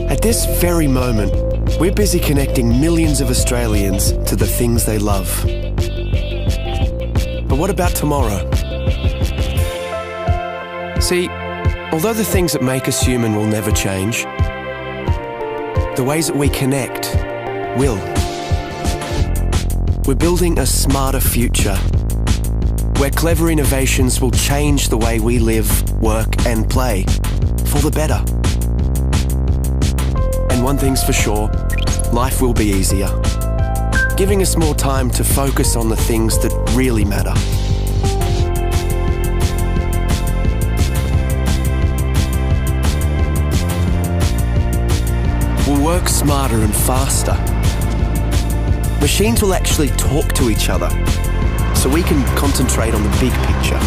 At this very moment, we're busy connecting millions of Australians to the things they love. But what about tomorrow? See, although the things that make us human will never change, the ways that we connect will. We're building a smarter future, where clever innovations will change the way we live, work and play, for the better. And one thing's for sure, life will be easier, giving us more time to focus on the things that really matter. We'll work smarter and faster. Machines will actually talk to each other, so we can concentrate on the big picture.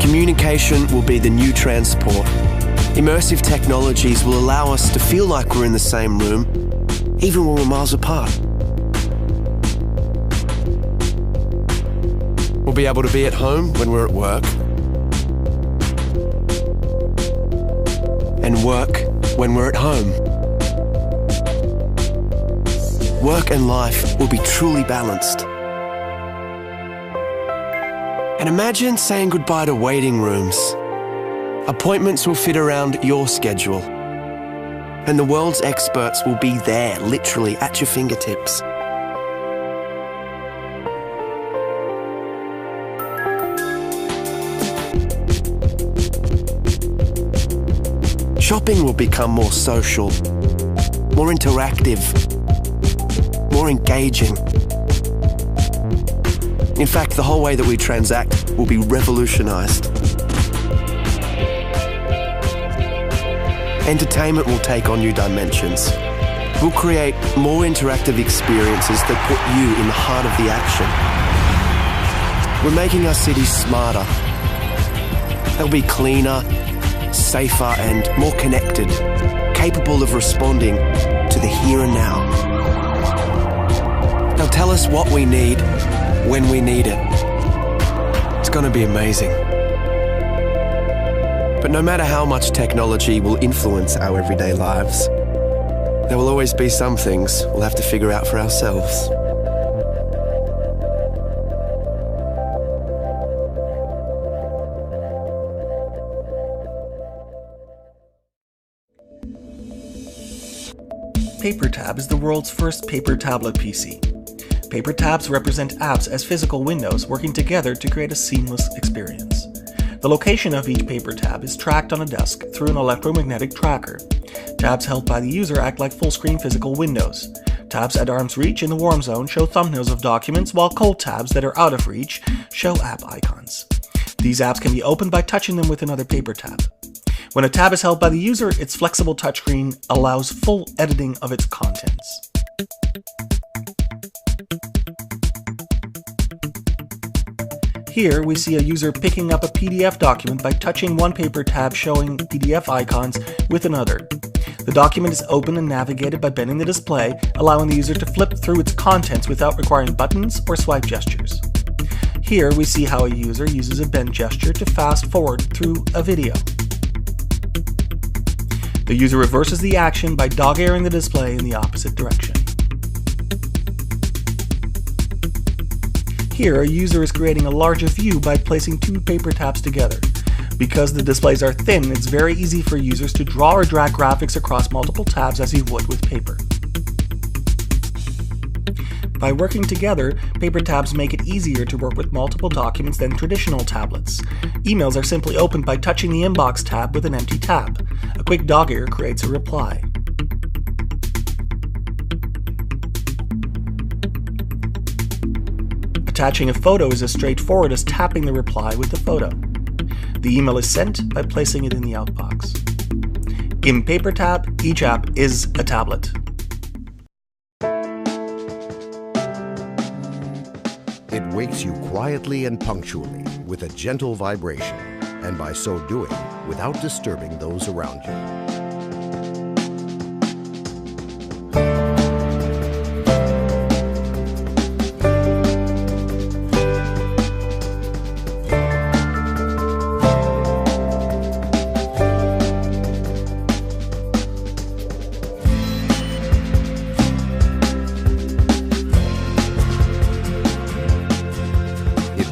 Communication will be the new transport. Immersive technologies will allow us to feel like we're in the same room, even when we're miles apart. We'll be able to be at home when we're at work, and work when we're at home. Work and life will be truly balanced. And imagine saying goodbye to waiting rooms. Appointments will fit around your schedule, and the world's experts will be there, literally at your fingertips. Shopping will become more social, more interactive, more engaging. In fact, the whole way that we transact will be revolutionized. Entertainment will take on new dimensions. We'll create more interactive experiences that put you in the heart of the action. We're making our cities smarter. They'll be cleaner, safer, and more connected, capable of responding to the here and now. They'll tell us what we need when we need it. It's going to be amazing. But no matter how much technology will influence our everyday lives, there will always be some things we'll have to figure out for ourselves. PaperTab is the world's first paper tablet PC. Paper tabs represent apps as physical windows working together to create a seamless experience. The location of each paper tab is tracked on a desk through an electromagnetic tracker. Tabs held by the user act like full-screen physical windows. Tabs at arm's reach in the warm zone show thumbnails of documents, while cold tabs that are out of reach show app icons. These apps can be opened by touching them with another paper tab. When a tab is held by the user, its flexible touchscreen allows full editing of its contents. Here we see a user picking up a PDF document by touching one paper tab showing PDF icons with another. The document is opened and navigated by bending the display, allowing the user to flip through its contents without requiring buttons or swipe gestures. Here we see how a user uses a bend gesture to fast forward through a video. The user reverses the action by dog-earing the display in the opposite direction. Here, a user is creating a larger view by placing two paper tabs together. Because the displays are thin, it's very easy for users to draw or drag graphics across multiple tabs as you would with paper. By working together, paper tabs make it easier to work with multiple documents than traditional tablets. Emails are simply opened by touching the inbox tab with an empty tab. A quick dog-ear creates a reply. Attaching a photo is as straightforward as tapping the reply with the photo. The email is sent by placing it in the outbox. In PaperTab, each app is a tablet. It wakes you quietly and punctually with a gentle vibration, and by so doing, without disturbing those around you.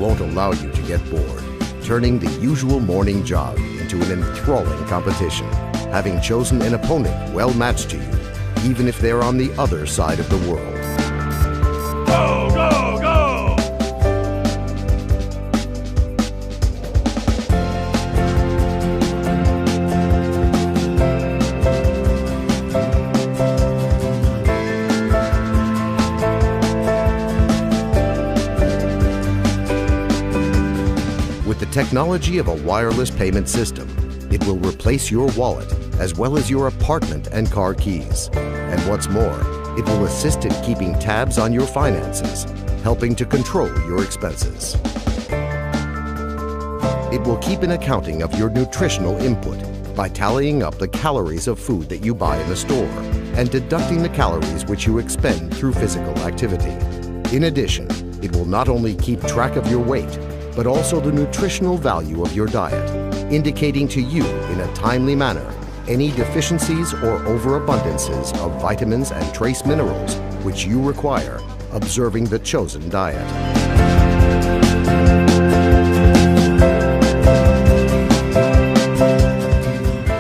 won't allow you to get bored, turning the usual morning jog into an enthralling competition, having chosen an opponent well matched to you, even if they're on the other side of the world. Go, go, go! With the technology of a wireless payment system, it will replace your wallet as well as your apartment and car keys. And what's more, it will assist in keeping tabs on your finances, helping to control your expenses. It will keep an accounting of your nutritional input by tallying up the calories of food that you buy in the store and deducting the calories which you expend through physical activity. In addition, it will not only keep track of your weight, but also the nutritional value of your diet, indicating to you in a timely manner any deficiencies or overabundances of vitamins and trace minerals which you require, observing the chosen diet.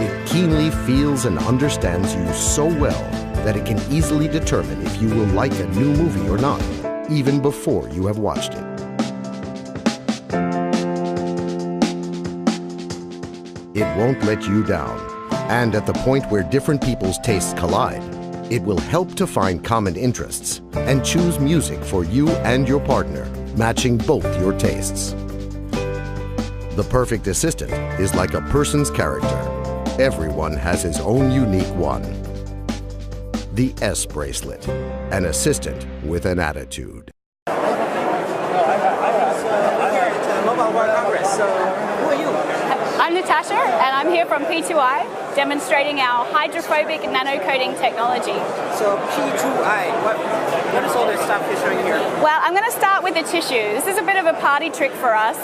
It keenly feels and understands you so well that it can easily determine if you will like a new movie or not, even before you have watched it. It won't let you down. And at the point where different people's tastes collide, it will help to find common interests and choose music for you and your partner, matching both your tastes. The perfect assistant is like a person's character. Everyone has his own unique one. The S bracelet, an assistant with an attitude. I'm Natasha, and I'm here from P2I, demonstrating our hydrophobic nanocoating technology. So P2I, what is all this stuff you're showing here? Well, I'm going to start with the tissue. This is a bit of a party trick for us.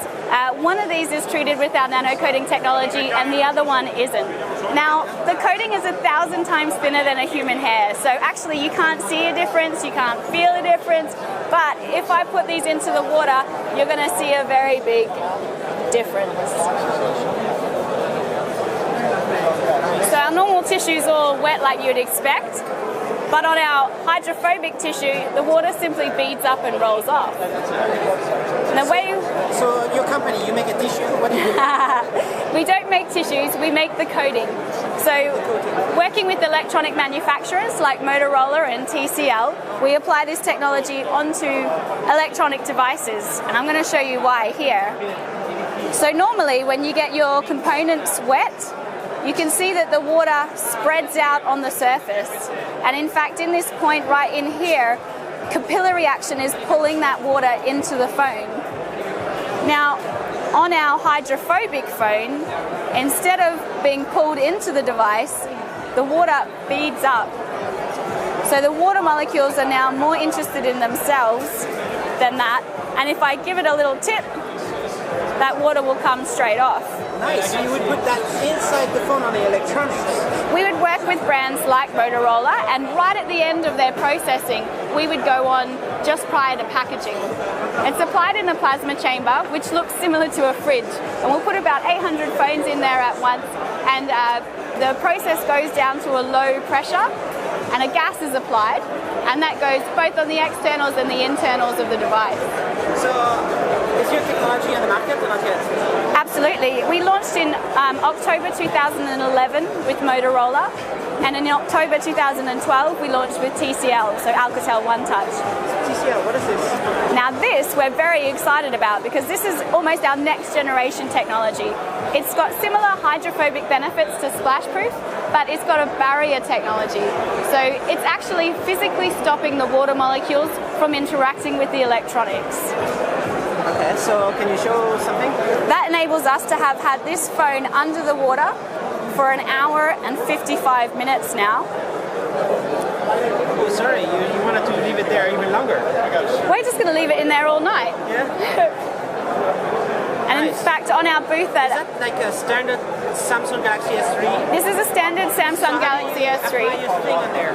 One of these is treated with our nanocoating technology, and the other one isn't. Now, the coating is 1,000 times thinner than a human hair, so actually you can't see a difference, you can't feel a difference, but if I put these into the water, you're going to see a very big difference. So our normal tissue is all wet like you'd expect, but on our hydrophobic tissue, the water simply beads up and rolls off. And the way So your company, you make a tissue? What do you do? we don't make tissues, we make the coating. So working with electronic manufacturers like Motorola and TCL, we apply this technology onto electronic devices, and I'm going to show you why here. So normally when you get your components wet, you can see that the water spreads out on the surface. And in fact, in this point right in here, capillary action is pulling that water into the phone. Now, on our hydrophobic phone, instead of being pulled into the device, the water beads up. So the water molecules are now more interested in themselves than that. And if I give it a little tip, that water will come straight off. Nice, so you would put that inside the phone on the electronics. We would work with brands like Motorola, and right at the end of their processing, we would go on just prior to packaging. It's applied in a plasma chamber, which looks similar to a fridge. And we'll put about 800 phones in there at once, and the process goes down to a low pressure, and a gas is applied, and that goes both on the externals and the internals of the device. So, is your technology on the market or not yet? Absolutely. We launched in October 2011 with Motorola, and in October 2012 we launched with TCL, so Alcatel One Touch. TCL, what is this? Now this we're very excited about because this is almost our next generation technology. It's got similar hydrophobic benefits to splashproof, but it's got a barrier technology. So it's actually physically stopping the water molecules from interacting with the electronics. Okay, so can you show something? That enables us to have had this phone under the water for 1 hour and 55 minutes now. Oh, sorry, you wanted to leave it there even longer. We're just going to leave it in there all night. Yeah? And Nice. in fact, on our booth Is that like a standard Samsung Galaxy S3? this is a standard Samsung Galaxy Apply S3. your thing on there.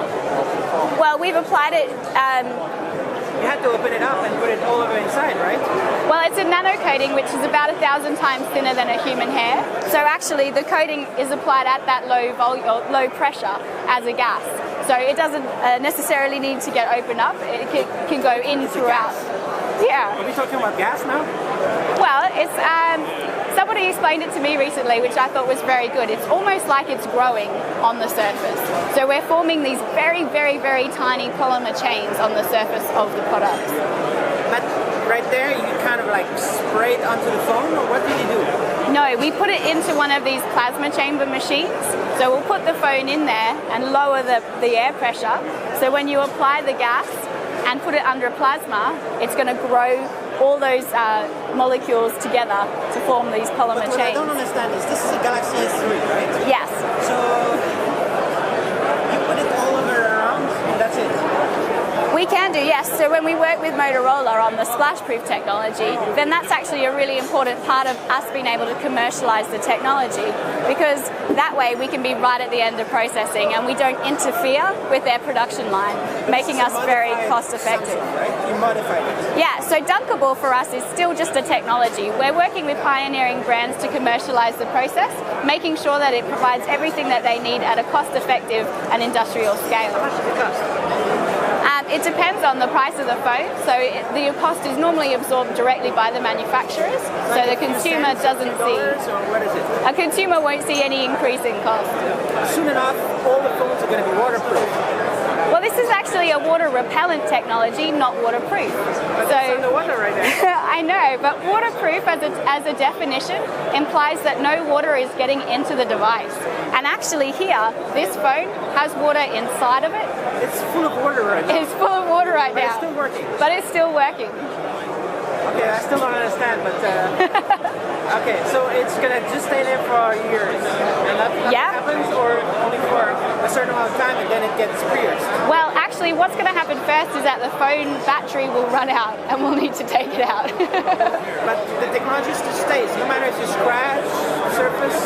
Well, we've applied it, You have to open it up and put it all over inside, right? well, Well, it's a nano coating, which is about 1,000 times thinner than a human hair. So actually, the coating is applied at that low pressure as a gas. So it doesn't necessarily need to get opened up. It can go in throughout. Yeah. Are we talking about gas now? Well, it's somebody explained it to me recently, which I thought was very good. It's almost like it's growing on the surface. So we're forming these very, very, very tiny polymer chains on the surface of the products. But right there, you kind of like spray it onto the phone, or what do you do? No, we put it into one of these plasma chamber machines. So we'll put the phone in there and lower the air pressure. So when you apply the gas and put it under plasma, it's going to grow all those molecules together to form these polymer What chains. I don't understand is, this is a Galaxy S3, right? Yes. So you put it all over around, and that's it? We can do, yes. So when we work with Motorola on the splash-proof technology, then that's actually a really important part of us being able to commercialize the technology, because that way we can be right at the end of processing and we don't interfere with their production line, making us very cost-effective. Right? You modified it. Yeah, so Dunkable for us is still just a technology. We're working with pioneering brands to commercialize the process, making sure that it provides everything that they need at a cost-effective and industrial scale. How much does it cost? It depends on the price of the phone. So the cost is normally absorbed directly by the manufacturers, so the consumer doesn't see. Or what is it? A consumer won't see any increase in cost. Soon enough, all the phones are going to be waterproof. Well, this is actually a water repellent technology, not waterproof. But it's underwater right now. I know, but waterproof as a definition implies that no water is getting into the device. And actually here, this phone has water inside of it. It's full of water right now. It's full of water right now. But it's still working. But it's still working. Okay, I still don't understand, but okay, so it's gonna just stay there for years, and nothing happens, or only for a certain amount of time, and then it gets pierced. Well, actually, what's going to happen first is that the phone battery will run out, and we'll need to take it out. But the technology still stays, no matter if you scratch the surface.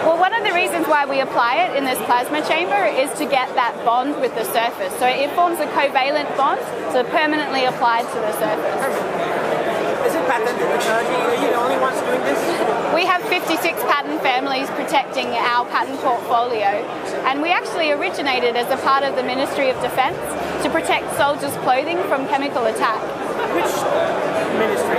Well, one of the reasons why we apply it in this plasma chamber is to get that bond with the surface. So it forms a covalent bond, so permanently applied to the surface. Is it patented technology? Are you the only ones doing this? We have 56 patent families protecting our patent portfolio, and we actually originated as a part of the Ministry of Defence to protect soldiers' clothing from chemical attack. Which ministry?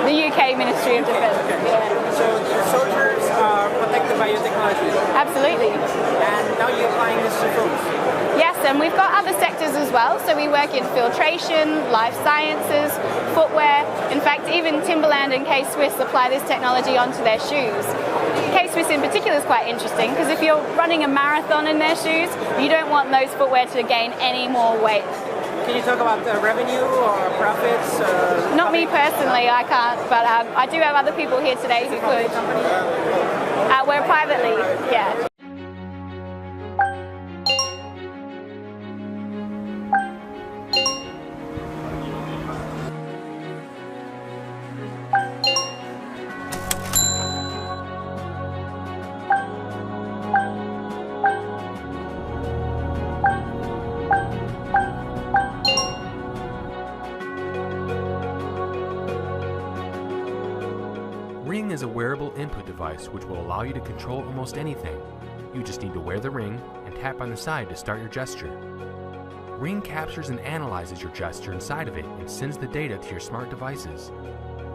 The UK Ministry of Defence. Okay. Yeah. So soldiers are protected by your technology? Absolutely. And now you're applying this to phones? Yes, and we've got other sectors as well. So we work in filtration, life sciences, footwear. In fact, even Timberland and K-Swiss apply this technology onto their shoes. K-Swiss in particular is quite interesting because if you're running a marathon in their shoes, you don't want those footwear to gain any more weight. Can you talk about revenue or profits? Not me personally, I can't, but I do have other people here today who could. We're privately, yeah. Ring is a wearable input device which will allow you to control almost anything. You just need to wear the ring and tap on the side to start your gesture. Ring captures and analyzes your gesture inside of it and sends the data to your smart devices.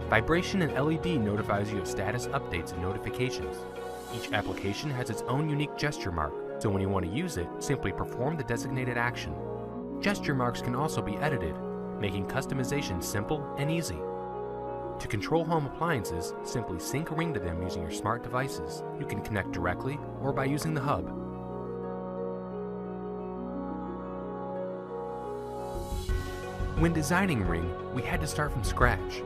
Vibration and LED notifies you of status updates and notifications. Each application has its own unique gesture mark, so when you want to use it, simply perform the designated action. Gesture marks can also be edited, making customization simple and easy. To control home appliances, simply sync a ring to them using your smart devices. You can connect directly or by using the hub. When designing Ring, we had to start from scratch.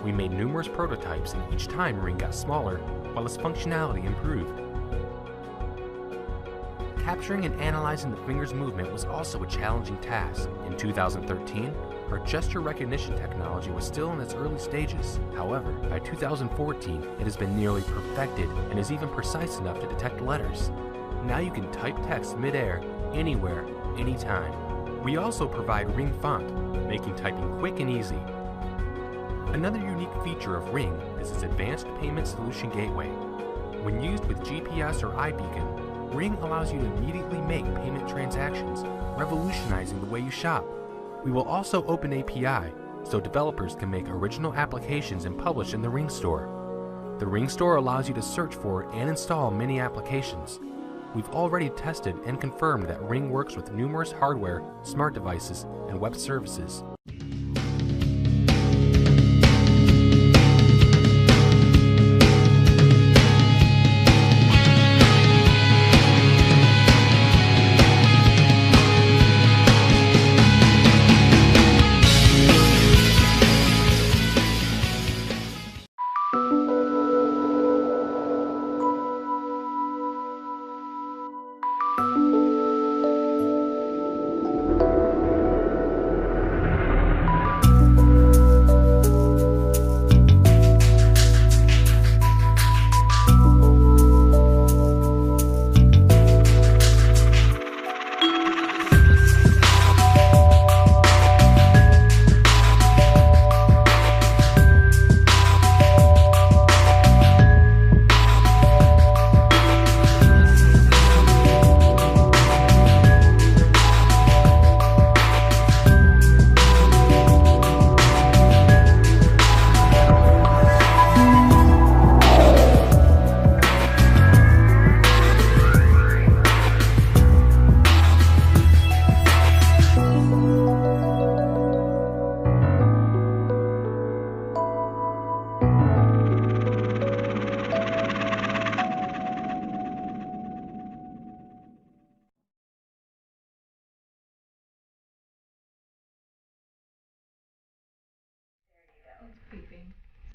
We made numerous prototypes, and each time Ring got smaller, while its functionality improved. Capturing and analyzing the finger's movement was also a challenging task. In 2013, our gesture recognition technology was still in its early stages. However, by 2014, it has been nearly perfected and is even precise enough to detect letters. Now you can type text mid-air, anywhere, anytime. We also provide Ring font, making typing quick and easy. Another unique feature of Ring is its advanced payment solution gateway. When used with GPS or iBeacon, Ring allows you to immediately make payment transactions, revolutionizing the way you shop. We will also open API, so developers can make original applications and publish in the Ring Store. The Ring Store allows you to search for and install many applications. We've already tested and confirmed that Ring works with numerous hardware, smart devices, and web services.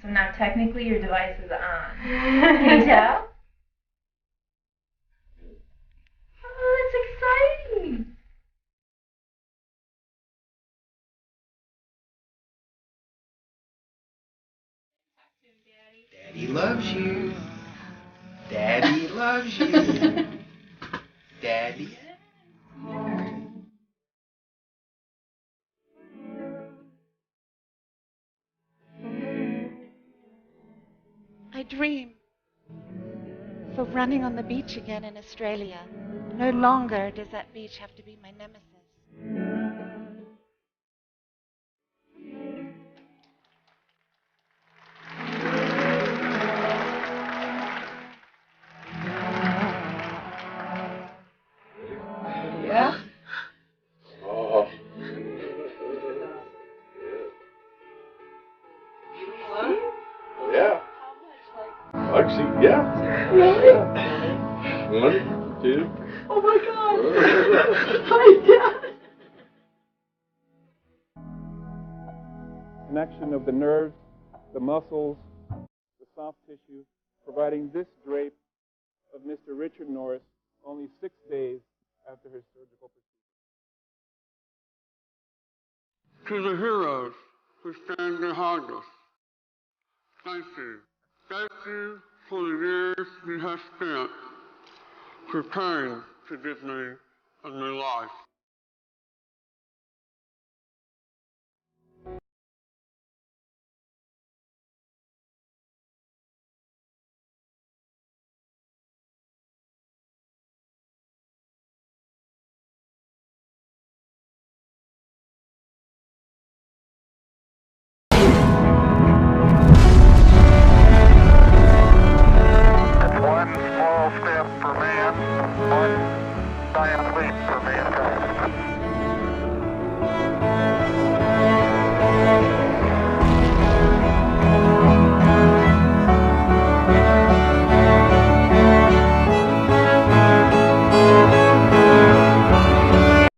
So now technically your device is on. Can you tell? Oh, that's exciting! Daddy loves you. Daddy loves you. Daddy. I dream of running on the beach again in Australia. No longer does that beach have to be my nemesis. Yeah? Oh. Yeah. Actually, yeah. Really? Yeah. 1, 2. Oh my God! Hi, Dad! Connection of the nerves, the muscles, the soft tissue, providing this drape of Mr. Richard Norris only 6 days after his surgical procedure. To the heroes who stand behind us, thank you. Thank you for the years you have spent preparing to give me a new life. One small step for man, one giant leap for mankind.